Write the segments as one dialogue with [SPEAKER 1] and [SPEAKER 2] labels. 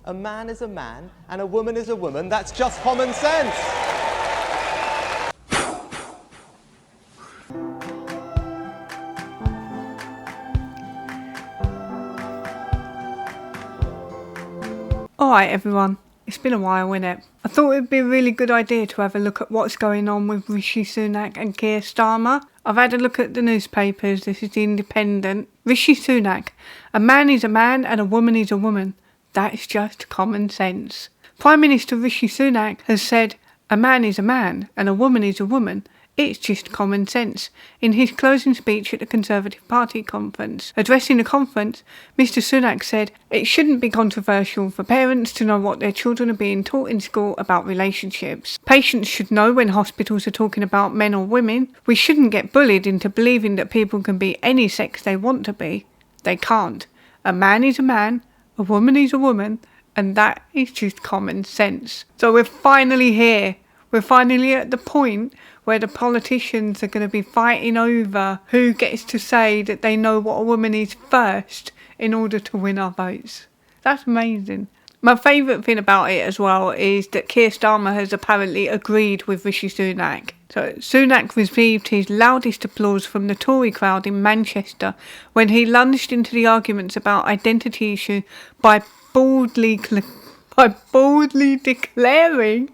[SPEAKER 1] A man is a man and a woman is a woman. That's just common sense.
[SPEAKER 2] Alright everyone, it's been a while, innit? I thought it'd be a really good idea to have a look at what's going on with Rishi Sunak and Keir Starmer. I've had a look at the newspapers, this is the Independent. Rishi Sunak, a man is a man and a woman is a woman. That's just common sense. Prime Minister Rishi Sunak has said, a man is a man and a woman is a woman. It's just common sense. In his closing speech at the Conservative Party conference, addressing the conference, Mr Sunak said, it shouldn't be controversial for parents to know what their children are being taught in school about relationships. Patients should know when hospitals are talking about men or women. We shouldn't get bullied into believing that people can be any sex they want to be. They can't. A man is a man, a woman is a woman, and that is just common sense. So we're finally here. We're finally at the point where the politicians are going to be fighting over who gets to say that they know what a woman is first in order to win our votes. That's amazing. My favourite thing about it as well is that Keir Starmer has apparently agreed with Rishi Sunak. So Sunak received his loudest applause from the Tory crowd in Manchester when he lunged into the arguments about identity issue by boldly declaring,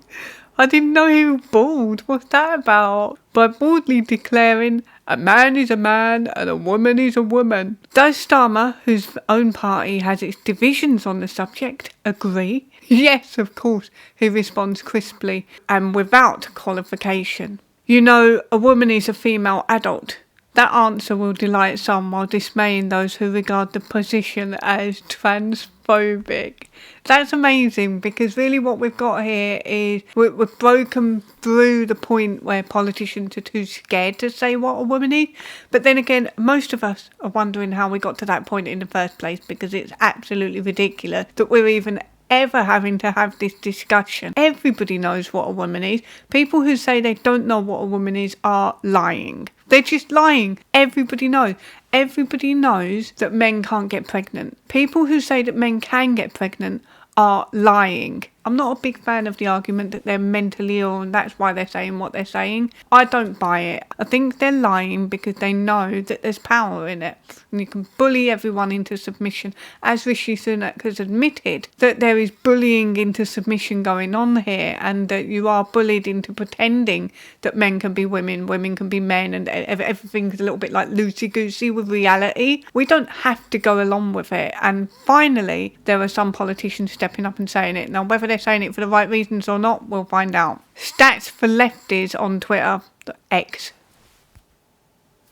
[SPEAKER 2] I didn't know he was bald. What's that about? By boldly declaring, a man is a man and a woman is a woman. Does Starmer, whose own party has its divisions on the subject, agree? Yes, of course, he responds crisply and without qualification. You know, a woman is a female adult. That answer will delight some while dismaying those who regard the position as transphobic. That's amazing, because really what we've got here is we've broken through the point where politicians are too scared to say what a woman is. But then again, most of us are wondering how we got to that point in the first place, because it's absolutely ridiculous that we're even ever having to have this discussion. Everybody knows what a woman is. People who say they don't know what a woman is are lying. They're just lying. Everybody knows. Everybody knows that men can't get pregnant. People who say that men can get pregnant are lying. I'm not a big fan of the argument that they're mentally ill and that's why they're saying what they're saying. I don't buy it. I think they're lying because they know that there's power in it. And you can bully everyone into submission. As Rishi Sunak has admitted that there is bullying into submission going on here, and that you are bullied into pretending that men can be women, women can be men, and everything's a little bit like loosey-goosey with reality. We don't have to go along with it. And finally, there are some politicians stepping up and saying it. Now, whether they're saying it for the right reasons or not, we'll find out. Stats for lefties on Twitter. X.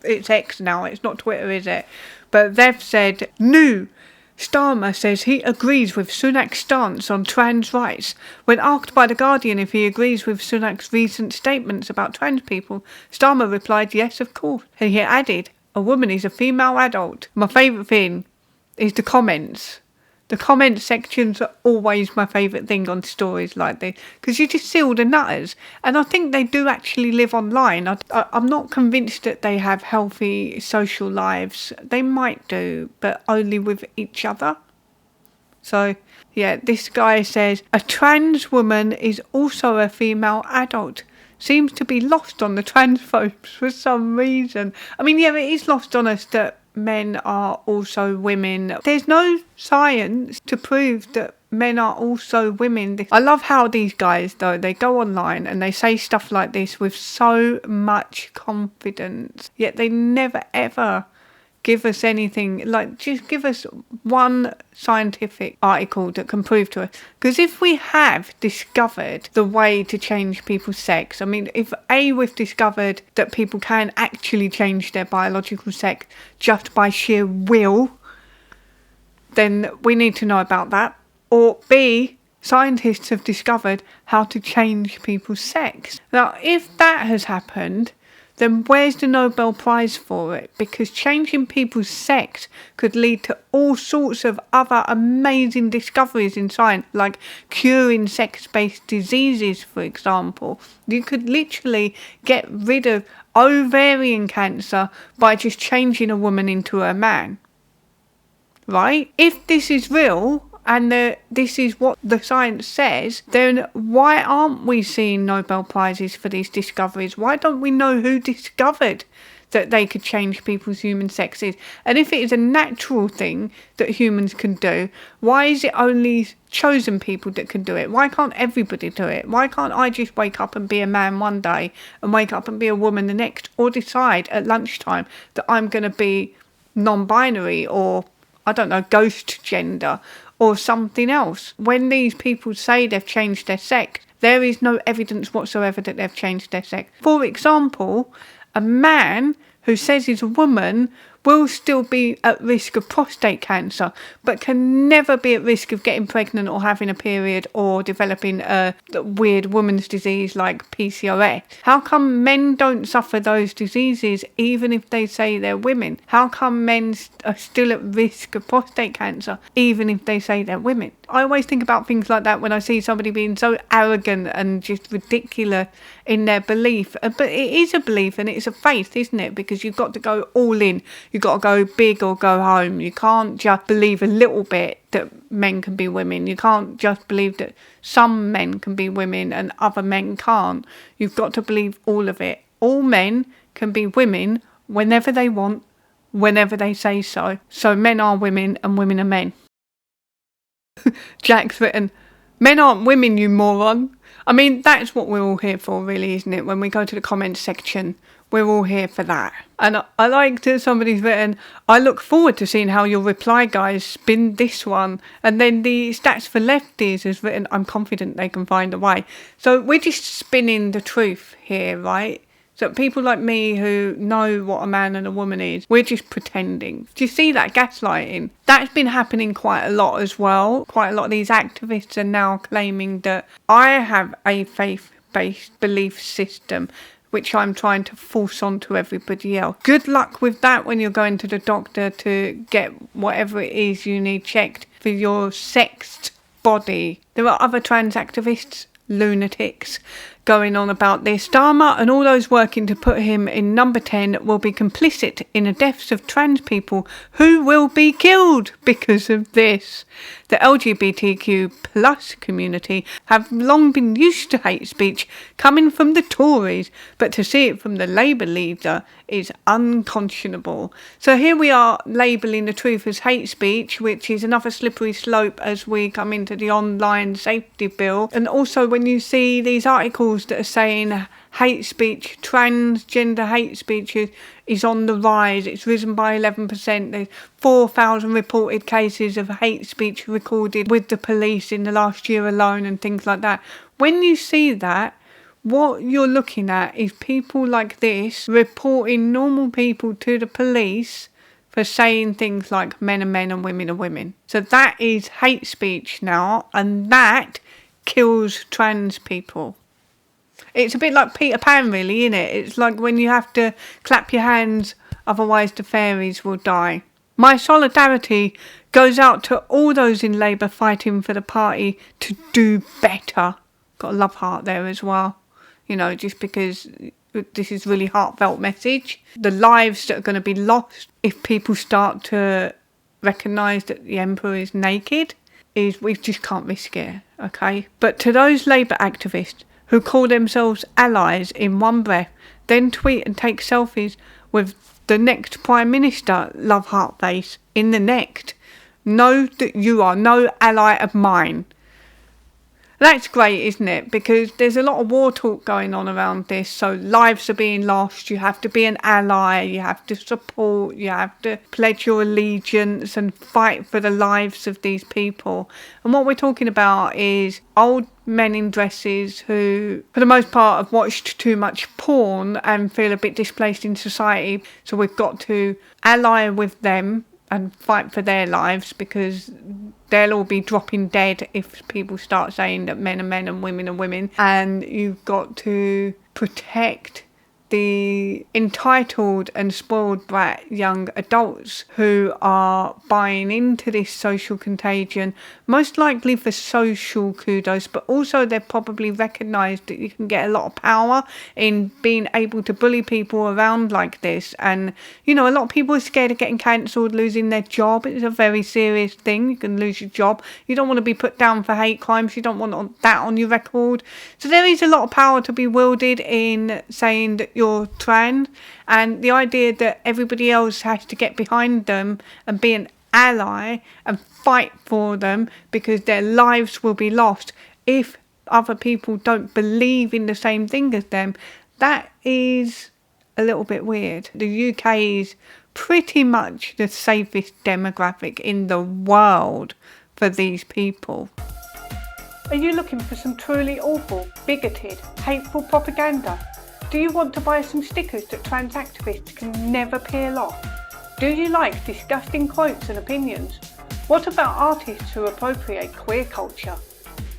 [SPEAKER 2] It's X now, it's not Twitter, is it? But they've said, new. Starmer says he agrees with Sunak's stance on trans rights. When asked by The Guardian if he agrees with Sunak's recent statements about trans people, Starmer replied, yes, of course. And he added, a woman is a female adult. My favourite thing is the comments. The comment sections are always my favourite thing on stories like this, because you just see all the nutters. And I think they do actually live online. I'm not convinced that they have healthy social lives. They might do, but only with each other. So, yeah, this guy says, a trans woman is also a female adult. Seems to be lost on the transphobes for some reason. I mean, yeah, it is lost on us that men are also women. There's no science to prove that men are also women. I love how these guys, though, they go online and they say stuff like this with so much confidence, yet they never ever give us anything, like just give us one scientific article that can prove to us. Because if we have discovered the way to change people's sex, I mean, if we've discovered that people can actually change their biological sex just by sheer will, then we need to know about that. Or B, scientists have discovered how to change people's sex. Now, if that has happened, then where's the Nobel Prize for it? Because changing people's sex could lead to all sorts of other amazing discoveries in science, like curing sex-based diseases, for example. You could literally get rid of ovarian cancer by just changing a woman into a man. Right? If this is real, and this is what the science says, then why aren't we seeing Nobel Prizes for these discoveries? Why don't we know who discovered that they could change people's human sexes? And if it is a natural thing that humans can do, why is it only chosen people that can do it? Why can't everybody do it? Why can't I just wake up and be a man one day and wake up and be a woman the next, or decide at lunchtime that I'm going to be non-binary, or I don't know, ghost gender or something else? When these people say they've changed their sex, there is no evidence whatsoever that they've changed their sex. For example, a man who says he's a woman will still be at risk of prostate cancer, but can never be at risk of getting pregnant or having a period or developing a weird woman's disease like PCOS. How come men don't suffer those diseases even if they say they're women? How come men are still at risk of prostate cancer even if they say they're women? I always think about things like that when I see somebody being so arrogant and just ridiculous in their belief. But it is a belief and it's a faith, isn't it? Because you've got to go all in. You've got to go big or go home. You can't just believe a little bit that men can be women. You can't just believe that some men can be women and other men can't. You've got to believe all of it. All men can be women whenever they want, whenever they say so. So men are women and women are men. Jack's written, "Men aren't women, you moron." I mean, that's what we're all here for, really, isn't it? When we go to the comments section, we're all here for that. And I like that somebody's written, "I look forward to seeing how your reply guys spin this one." And then the Stats for Lefties has written, "I'm confident they can find a way." So we're just spinning the truth here, right? So people like me who know what a man and a woman is, we're just pretending. Do you see that gaslighting? That's been happening quite a lot as well. Quite a lot of these activists are now claiming that I have a faith-based belief system which I'm trying to force onto everybody else. Good luck with that when you're going to the doctor to get whatever it is you need checked for your sexed body. There are other trans activists, lunatics, going on about this. Starmer and all those working to put him in number 10 will be complicit in the deaths of trans people who will be killed because of this. The LGBTQ plus community have long been used to hate speech coming from the Tories, but to see it from the Labour leader is unconscionable. So here we are labelling the truth as hate speech, which is another slippery slope as we come into the online safety bill. And also when you see these articles that are saying hate speech, transgender hate speech is on the rise. It's risen by 11%. There's 4,000 reported cases of hate speech recorded with the police in the last year alone and things like that. When you see that, what you're looking at is people like this reporting normal people to the police for saying things like men are men and women are women. So that is hate speech now, and that kills trans people. It's a bit like Peter Pan, really, isn't it? It's like when you have to clap your hands, otherwise the fairies will die. My solidarity goes out to all those in Labour fighting for the party to do better. Got a love heart there as well. You know, just because this is really heartfelt message. The lives that are going to be lost if people start to recognise that the Emperor is naked, is we just can't risk it, okay? But to those Labour activists who call themselves allies in one breath, then tweet and take selfies with the next Prime Minister, love heart face, in the next, know that you are no ally of mine. That's great, isn't it? Because there's a lot of war talk going on around this. So lives are being lost. You have to be an ally. You have to support. You have to pledge your allegiance and fight for the lives of these people. And what we're talking about is old men in dresses who, for the most part, have watched too much porn and feel a bit displaced in society. So we've got to ally with them and fight for their lives, because they'll all be dropping dead if people start saying that men are men and women are women. And you've got to protect the entitled and spoiled brat young adults who are buying into this social contagion, most likely for social kudos, but also they've probably recognised that you can get a lot of power in being able to bully people around like this. And, you know, a lot of people are scared of getting cancelled, losing their job. It's a very serious thing. You can lose your job. You don't want to be put down for hate crimes. You don't want that on your record. So there is a lot of power to be wielded in saying that you're trans, and the idea that everybody else has to get behind them and be an ally and fight for them because their lives will be lost if other people don't believe in the same thing as them, that is a little bit weird. The UK is pretty much the safest demographic in the world for these people. Are you looking for some truly awful, bigoted, hateful propaganda? Do you want to buy some stickers that trans activists can never peel off? Do you like disgusting quotes and opinions? What about artists who appropriate queer culture?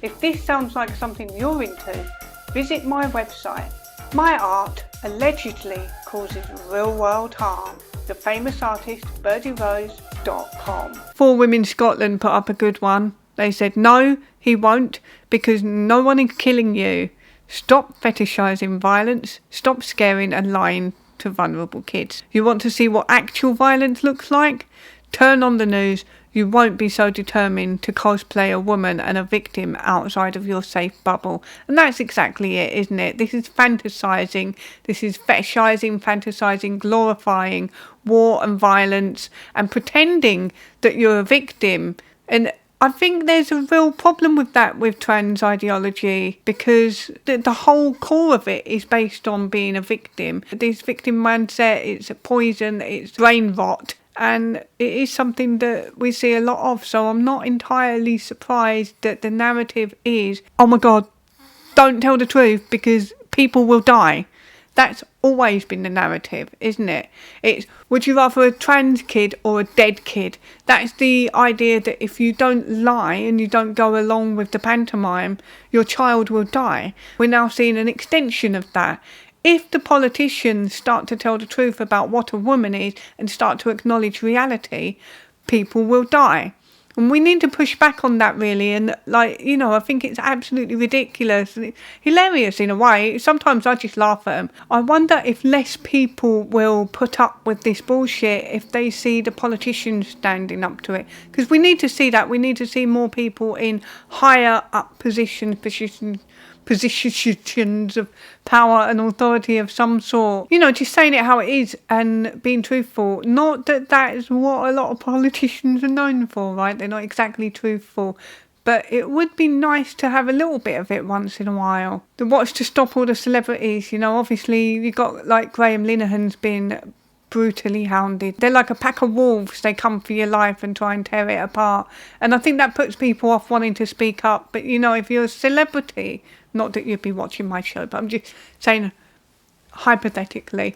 [SPEAKER 2] If this sounds like something you're into, visit my website. My art allegedly causes real world harm. The famous artist BirdieRose.com. 4 Women Scotland put up a good one. They said, no, he won't, because no one is killing you. Stop fetishising violence. Stop scaring and lying to vulnerable kids. You want to see what actual violence looks like? Turn on the news. You won't be so determined to cosplay a woman and a victim outside of your safe bubble. And that's exactly it, isn't it? This is fantasising. This is fetishising, fantasising, glorifying war and violence and pretending that you're a victim. And I think there's a real problem with that with trans ideology, because the whole core of it is based on being a victim. This victim mindset, it's a poison, it's brain rot, and it is something that we see a lot of. So I'm not entirely surprised that the narrative is, oh my God, don't tell the truth because people will die. That's always been the narrative, isn't it? It's, would you rather a trans kid or a dead kid? That's the idea that if you don't lie and you don't go along with the pantomime, your child will die. We're now seeing an extension of that. If the politicians start to tell the truth about what a woman is and start to acknowledge reality, people will die. And we need to push back on that, really. And, like, you know, I think it's absolutely ridiculous and hilarious in a way. Sometimes I just laugh at them. I wonder if less people will put up with this bullshit if they see the politicians standing up to it. Because we need to see that. We need to see more people in higher up positions of power and authority of some sort. You know, just saying it how it is and being truthful. Not that that is what a lot of politicians are known for, right? They're not exactly truthful. But it would be nice to have a little bit of it once in a while. What's to stop all the celebrities? You know, obviously you've got like Graham Linehan's been brutally hounded. They're like a pack of wolves. They come for your life and try and tear it apart. And I think that puts people off wanting to speak up. But, you know, if you're a celebrity, not that you'd be watching my show, but I'm just saying hypothetically,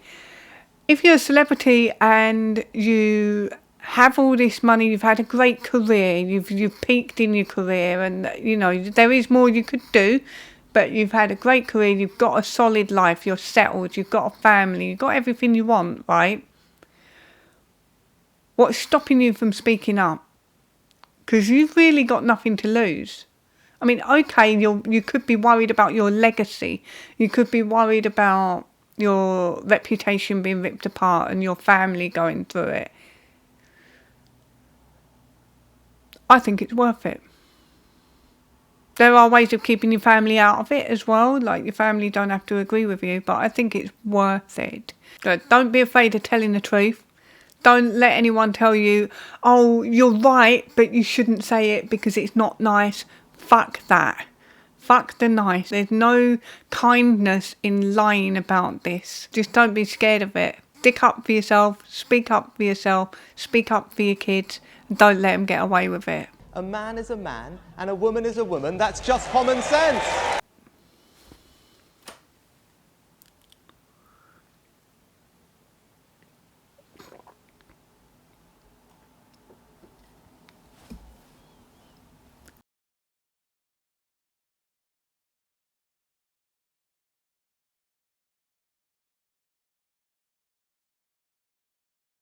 [SPEAKER 2] if you're a celebrity and you have all this money, you've had a great career, you've peaked in your career, and, you know, there is more you could do, but you've had a great career, you've got a solid life, you're settled, you've got a family, you've got everything you want, right? What's stopping you from speaking up? Because you've really got nothing to lose. I mean, okay, you could be worried about your legacy. You could be worried about your reputation being ripped apart and your family going through it. I think it's worth it. There are ways of keeping your family out of it as well. Like, your family don't have to agree with you, but I think it's worth it. Don't be afraid of telling the truth. Don't let anyone tell you, oh, you're right, but you shouldn't say it because it's not nice. Fuck that. Fuck the nice. There's no kindness in lying about this. Just don't be scared of it. Stick up for yourself. Speak up for yourself. Speak up for your kids. And don't let them get away with it.
[SPEAKER 1] A man is a man and a woman is a woman. That's just common sense.